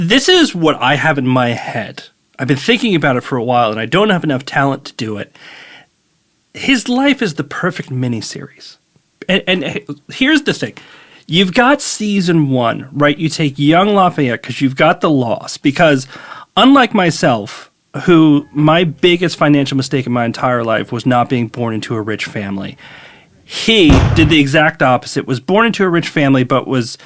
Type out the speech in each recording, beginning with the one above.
This is what I have in my head. I've been thinking about it for a while, and I don't have enough talent to do it. His life is the perfect miniseries. And here's the thing. You've got season 1, right? You take young Lafayette because you've got the loss. Because unlike myself, who my biggest financial mistake in my entire life was not being born into a rich family, he did the exact opposite, was born into a rich family, but was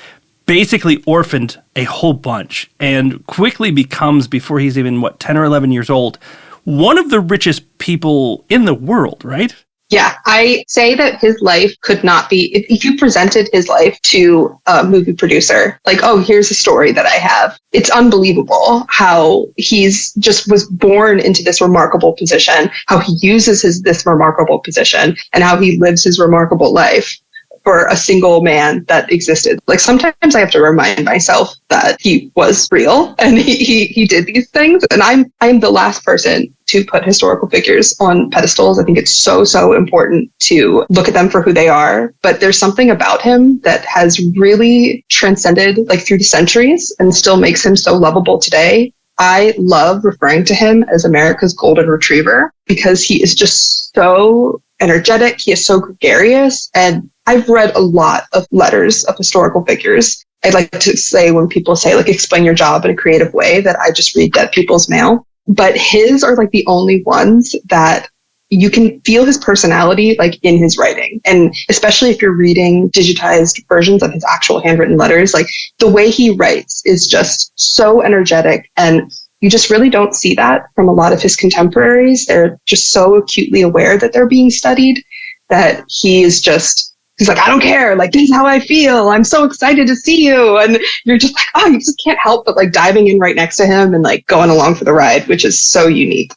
basically orphaned a whole bunch and quickly becomes, before he's even, 10 or 11 years old, one of the richest people in the world, right? Yeah, I say that his life could not be, if you presented his life to a movie producer, like, oh, here's a story that I have. It's unbelievable how he's just was born into this remarkable position, how he uses this remarkable position, and how he lives his remarkable life for a single man that existed. Like, sometimes I have to remind myself that he was real and he did these things. And I'm the last person to put historical figures on pedestals. I think it's so important to look at them for who they are. But there's something about him that has really transcended through the centuries and still makes him so lovable today. I love referring to him as America's golden retriever because he is just so energetic. He is so gregarious. And I've read a lot of letters of historical figures. I like to say, when people say, explain your job in a creative way, that I just read dead people's mail. But his are the only ones that you can feel his personality in his writing. And especially if you're reading digitized versions of his actual handwritten letters, the way he writes is just so energetic. And you just really don't see that from a lot of his contemporaries. They're just so acutely aware that they're being studied that he's like, I don't care. This is how I feel. I'm so excited to see you. And you're just oh, you just can't help but diving in right next to him and going along for the ride, which is so unique.